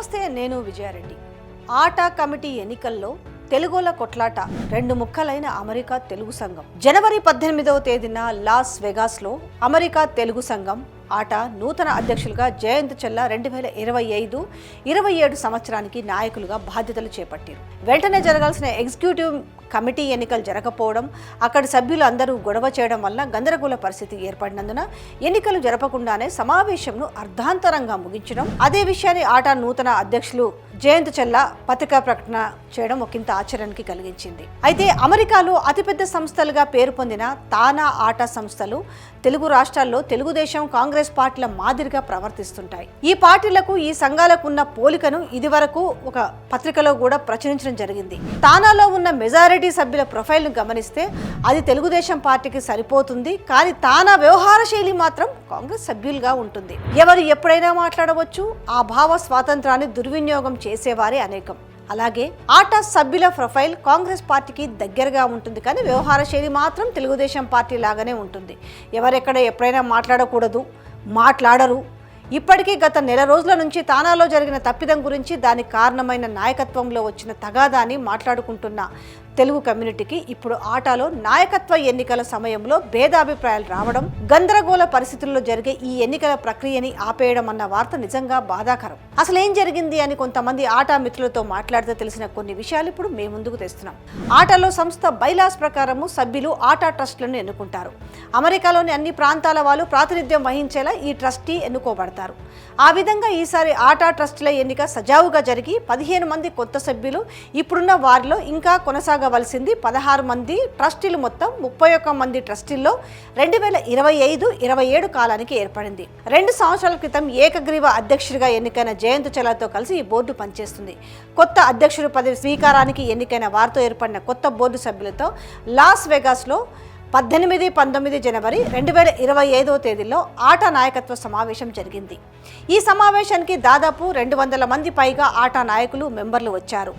నమస్తే, నేను విజయారెడ్డి. ఆటా కమిటీ ఎన్నికల్లో తెలుగుల కొట్లాట రెండు ముక్కలైన అమెరికా తెలుగు సంఘం. జనవరి 18వ తేదీన లాస్ వెగాస్లో అమెరికా తెలుగు సంఘం ఆట నూతన అధ్యక్షులుగా జయంత్ చెల్లా 2025-27 సంవత్సరానికి నాయకులుగా బాధ్యతలు చేపట్టారు. వెంటనే జరగాల్సిన ఎగ్జిక్యూటివ్ కమిటీ ఎన్నికలు జరగకపోవడం, అక్కడి సభ్యులు అందరూ గొడవ చేయడం వల్ల గందరగోళ పరిస్థితి ఏర్పడినందున ఎన్నికలు జరపకుండానే సమావేశంను అర్ధాంతరంగా ముగించడం, అదే విషయాన్ని ఆటా నూతన అధ్యక్షులు జయంత్ చెల్లా పత్రికా ప్రకటన చేయడం ఒకంత ఆశ్చర్యానికి కలిగించింది. అయితే అమెరికాలో అతిపెద్ద సంస్థలుగా పేరు పొందిన తానా ఆటా సంస్థలు తెలుగు రాష్ట్రాల్లో తెలుగుదేశం, కాంగ్రెస్ పార్టీల మాదిరిగా ప్రవర్తిస్తుంటాయి. ఈ పార్టీలకు ఈ సంఘాలకు ఉన్న పోలికను ఇదివరకు ఒక పత్రికలో కూడా ప్రచురించడం జరిగింది. తానాలో ఉన్న మెజారిటీ సభ్యుల ప్రొఫైల్ను గమనిస్తే అది తెలుగుదేశం పార్టీకి సరిపోతుంది, కానీ తానా వ్యవహార శైలి మాత్రం కాంగ్రెస్ సభ్యులుగా ఉంటుంది. ఎవరు ఎప్పుడైనా మాట్లాడవచ్చు. ఆ భావ స్వాతంత్రాన్ని దుర్వినియోగం చేసేవారే అనేకం. అలాగే ఆటా సభ్యుల ప్రొఫైల్ కాంగ్రెస్ పార్టీకి దగ్గరగా ఉంటుంది, కానీ వ్యవహార శైలి మాత్రం తెలుగుదేశం పార్టీ లాగానే ఉంటుంది. ఎవరెక్కడ ఎప్పుడైనా మాట్లాడకూడదు, మాట్లాడరు. ఇప్పటికీ గత నెల రోజుల నుంచి తానాలో జరిగిన తప్పిదం గురించి, దానికి కారణమైన నాయకత్వంలో వచ్చిన తగాదాన్ని మాట్లాడుకుంటున్న తెలుగు కమ్యూనిటీకి ఇప్పుడు ఆటాలో నాయకత్వ ఎన్నికల సమయంలో భేదాభిప్రాయాలు రావడం, గందరగోళ పరిస్థితుల్లో జరిగే ఈ ఎన్నికల ప్రక్రియని ఆపేయడం అన్న వార్త నిజంగా బాధాకరం. అసలు ఏం జరిగింది అని కొంతమంది ఆటా మిత్రులతో మాట్లాడితే తెలిసిన కొన్ని విషయాలు ఇప్పుడు మేము ముందుకు తెస్తున్నాం. ఆటాలో సంస్థ బైలాస్ ప్రకారము సభ్యులు ఆటా ట్రస్టులను ఎన్నుకుంటారు. అమెరికాలోని అన్ని ప్రాంతాల వాళ్ళు ప్రాతినిధ్యం వహించేలా ఈ ట్రస్టీ ఎన్నుకోబడతారు. ఆ విధంగా ఈసారి ఆటా ట్రస్టుల ఎన్నిక సజావుగా జరిగి 15 మంది కొత్త సభ్యులు, ఇప్పుడున్న వారిలో ఇంకా కొనసాగవలసింది 16 మంది ట్రస్టీలు, మొత్తం 31 మంది ట్రస్టీల్లో 2025-27 కాలానికి ఏర్పడింది. 2 సంవత్సరాల క్రితం ఏకగ్రీవ అధ్యక్షుడిగా ఎన్నికైన జయంత్ చెల్లాతో కలిసి ఈ బోర్డు పనిచేస్తుంది. కొత్త అధ్యక్షుడి పదవి స్వీకారానికి ఎన్నికైన వారితో ఏర్పడిన కొత్త బోర్డు సభ్యులతో లాస్ వెగాస్లో 18-19 జనవరి 2025 తేదీలో ఆటా నాయకత్వ సమావేశం జరిగింది. ఈ సమావేశానికి దాదాపు 200 మంది పైగా ఆటా నాయకులు, మెంబర్లు వచ్చారు.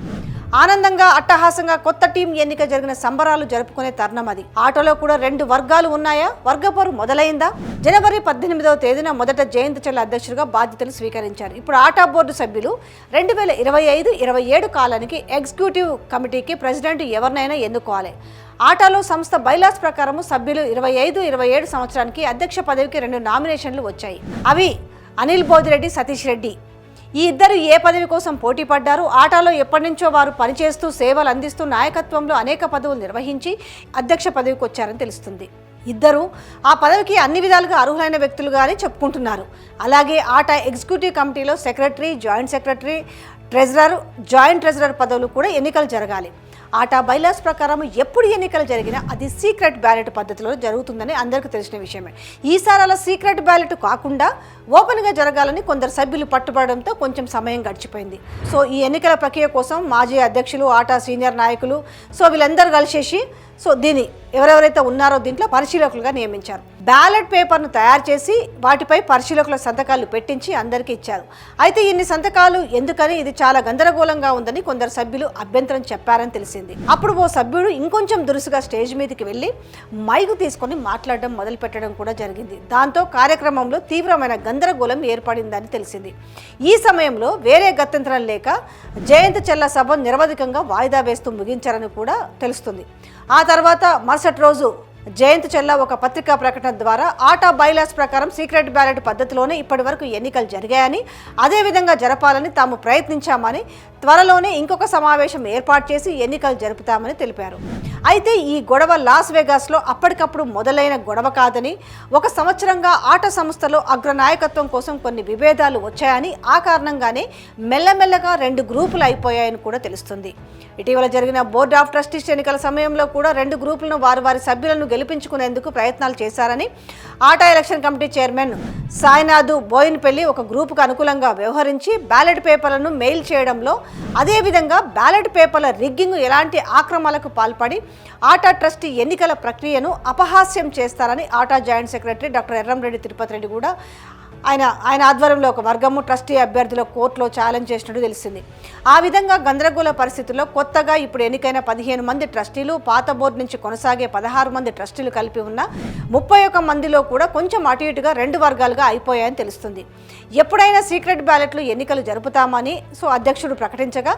ఆనందంగా, అట్టహాసంగా కొత్త టీం ఎన్నిక జరిగిన సంబరాలు జరుపుకునే తరుణం అది. ఆటోలో కూడా 2 వర్గాలు ఉన్నాయా? వర్గపోరు మొదలైందా? జనవరి 18వ తేదీన మొదట జయంత్ చెల్లా అధ్యక్షుడిగా బాధ్యతలు స్వీకరించారు. ఇప్పుడు ఆటా బోర్డు సభ్యులు 2025-27 కాలానికి ఎగ్జిక్యూటివ్ కమిటీకి ప్రెసిడెంట్ ఎవరినైనా ఎన్నుకోవాలి. ఆటాలో సంస్థ బైలాస్ ప్రకారం సభ్యులు 25-27 సంవత్సరానికి అధ్యక్ష పదవికి 2 నామినేషన్లు వచ్చాయి. అవి అనిల్ బోదిరెడ్డి, సతీష్ రెడ్డి. ఈ ఇద్దరు ఏ పదవి కోసం పోటీ పడ్డారు? ఆటాలో ఎప్పటి నుంచో వారు పనిచేస్తూ సేవలు అందిస్తూ నాయకత్వంలో అనేక పదవులు నిర్వహించి అధ్యక్ష పదవికి వచ్చారని తెలుస్తుంది. ఇద్దరు ఆ పదవికి అన్ని విధాలుగా అర్హులైన వ్యక్తులుగానే చెప్పుకుంటున్నారు. అలాగే ఆటా ఎగ్జిక్యూటివ్ కమిటీలో secretary, joint secretary, treasurer, joint treasurer పదవులు కూడా ఎన్నికలు జరగాలి. ఆటా బైలాస్ ప్రకారం ఎప్పుడు ఎన్నికలు జరిగినా అది సీక్రెట్ బ్యాలెట్ పద్ధతిలో జరుగుతుందని అందరికీ తెలిసిన విషయమే. ఈసారి అలా సీక్రెట్ బ్యాలెట్ కాకుండా ఓపెన్గా జరగాలని కొందరు సభ్యులు పట్టుబడడంతో కొంచెం సమయం గడిచిపోయింది. సో ఈ ఎన్నికల ప్రక్రియ కోసం మాజీ అధ్యక్షులు, ఆటా సీనియర్ నాయకులు, వీళ్ళందరూ కలిసేసి దీన్ని ఎవరెవరైతే ఉన్నారో దీంట్లో పరిశీలకులుగా నియమించారు. బ్యాలెట్ పేపర్ను తయారు చేసి వాటిపై పరిశీలకుల సంతకాలు పెట్టించి అందరికీ ఇచ్చారు. అయితే ఇన్ని సంతకాలు ఎందుకని, ఇది చాలా గందరగోళంగా ఉందని కొందరు సభ్యులు అభ్యంతరం చెప్పారని తెలిసింది. అప్పుడు ఓ సభ్యుడు ఇంకొంచెం దురుసుగా స్టేజ్ మీదకి వెళ్ళి మైకు తీసుకొని మాట్లాడడం మొదలు పెట్టడం కూడా జరిగింది. దాంతో కార్యక్రమంలో తీవ్రమైన గందరగోళం ఏర్పడిందని తెలిసింది. ఈ సమయంలో వేరే గత్యంతరం లేక జయంత్ చెల్లా సభ నిరవధికంగా వాయిదా వేస్తూ ముగించారని కూడా తెలుస్తుంది. ఆ తర్వాత మరుసటి రోజు జయంత్ చెల్లా ఒక పత్రికా ప్రకటన ద్వారా ఆటా బైలాస్ ప్రకారం సీక్రెట్ బ్యాలెట్ పద్ధతిలోనే ఇప్పటి వరకు ఎన్నికలు జరిగాయని, అదేవిధంగా జరపాలని తాము ప్రయత్నించామని, త్వరలోనే ఇంకొక సమావేశం ఏర్పాటు చేసి ఎన్నికలు జరుపుతామని తెలిపారు. అయితే ఈ గొడవ లాస్ వెగాస్లో అప్పటికప్పుడు మొదలైన గొడవ కాదని, 1 సంవత్సరంగా ఆటా సంస్థలో అగ్రనాయకత్వం కోసం కొన్ని విభేదాలు వచ్చాయని, ఆ కారణంగానే మెల్లమెల్లగా 2 గ్రూపులు అయిపోయాయని కూడా తెలుస్తుంది. ఇటీవల జరిగిన బోర్డ్ ఆఫ్ ట్రస్టీస్ ఎన్నికల సమయంలో కూడా 2 గ్రూపులను వారి సభ్యులను గెలిపించుకునేందుకు ప్రయత్నాలు చేశారని ATA election committee chairman Sainath Boinpally ఒక గ్రూపుకు అనుకూలంగా వ్యవహరించి బ్యాలెట్ పేపర్లను మెయిల్ చేయడంలో, అదేవిధంగా బ్యాలెట్ పేపర్ల రిగ్గింగ్, ఎలాంటి ఆక్రమణలకు పాల్పడి ఆటా ట్రస్టీ ఎన్నికల ప్రక్రియను అపహాస్యం చేస్తారని ATA joint secretary doctor Erramreddy Tirupati Reddy కూడా ఆయన ఆధ్వర్యంలో ఒక వర్గము ట్రస్టీ అభ్యర్థుల కోర్టులో ఛాలెంజ్ చేసినట్టు తెలిసింది. ఆ విధంగా గందరగోళ పరిస్థితుల్లో కొత్తగా ఇప్పుడు ఎన్నికైన 15 మంది ట్రస్టీలు, పాత బోర్డు నుంచి కొనసాగే 16 మంది ట్రస్టీలు కలిపి ఉన్న 31 మందిలో కూడా కొంచెం అటు ఇటుగా 2 వర్గాలుగా అయిపోయాయని తెలుస్తుంది. ఎప్పుడైనా సీక్రెట్ బ్యాలెట్లు ఎన్నికలు జరుపుతామని అధ్యక్షుడు ప్రకటించగా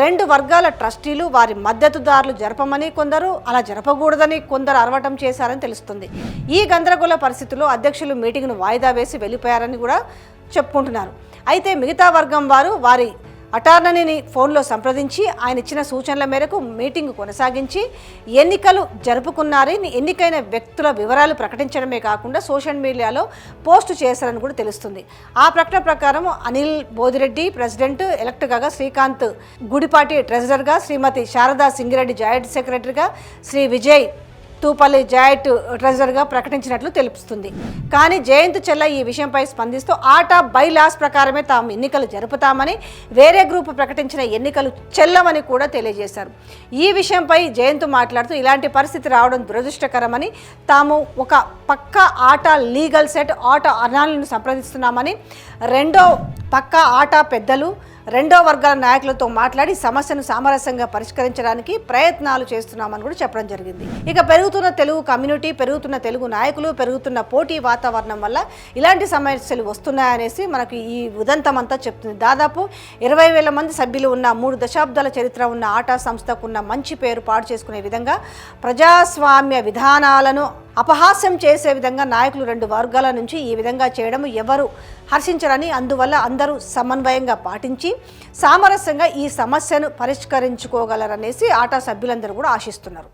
2 వర్గాల ట్రస్టీలు వారి మద్దతుదారులు జరపమని కొందరు, అలా జరపకూడదని కొందరు అరవటం చేశారని తెలుస్తుంది. ఈ గందరగోళ పరిస్థితుల్లో అధ్యక్షులు మీటింగ్ను వాయిదా వేసి వెళ్ళిపోయారని కూడా చెప్పుకుంటున్నారు. అయితే మిగతా వర్గం వారు వారి అటార్నీని ఫోన్లో సంప్రదించి ఆయన ఇచ్చిన సూచనల మేరకు మీటింగ్ కొనసాగించి ఎన్నికలు జరుపుకున్నారని, ఎన్నికైన వ్యక్తుల వివరాలు ప్రకటించడమే కాకుండా సోషల్ మీడియాలో పోస్టు చేశారని కూడా తెలుస్తుంది. ఆ ప్రకటన ప్రకారం అనిల్ బోదిరెడ్డి ప్రెసిడెంట్ ఎలక్ట్ కాగా, శ్రీకాంత్ గుడిపాటి ట్రెజరర్గా, శ్రీమతి శారదా సింగిరెడ్డి జాయింట్ సెక్రటరీగా, శ్రీ విజయ్ తూపల్లి జాయింట్ ట్రెజరర్గా ప్రకటించినట్లు తెలుస్తుంది. కానీ జయంత్ చెల్ల ఈ విషయంపై స్పందిస్తూ ఆట బై లాస్ ప్రకారమే తాము ఎన్నికలు జరుపుతామని, వేరే గ్రూపు ప్రకటించిన ఎన్నికలు చెల్లమని కూడా తెలియజేశారు. ఈ విషయంపై జయంత్ మాట్లాడుతూ ఇలాంటి పరిస్థితి రావడం దురదృష్టకరమని, తాము ఒక పక్క ఆట లీగల్ సెట్ ఆట అనాలను సంప్రదిస్తున్నామని, రెండో పక్క ఆట పెద్దలు, రెండో వర్గాల నాయకులతో మాట్లాడి సమస్యను సామరస్యంగా పరిష్కరించడానికి ప్రయత్నాలు చేస్తున్నామని కూడా చెప్పడం జరిగింది. ఇక పెరుగుతున్న తెలుగు కమ్యూనిటీ, పెరుగుతున్న తెలుగు నాయకులు, పెరుగుతున్న పోటీ వాతావరణం వల్ల ఇలాంటి సమస్యలు వస్తున్నాయనేసి మనకి ఈ ఉదంతం అంతా చెప్తుంది. దాదాపు 20,000 మంది సభ్యులు ఉన్న 3 దశాబ్దాల చరిత్ర ఉన్న ఆటా సంస్థకు ఉన్న మంచి పేరు పాడు చేసుకునే విధంగా, ప్రజాస్వామ్య విధానాలను అపహాస్యం చేసే విధంగా నాయకులు 2 వర్గాల నుంచి ఈ విధంగా చేయడం ఎవరు హర్షించరని, అందువల్ల అందరూ సమన్వయంగా పాటించి సామరస్యంగా ఈ సమస్యను పరిష్కరించుకోగలరనేసి ఆటా సభ్యులందరూ కూడా ఆశిస్తున్నారు.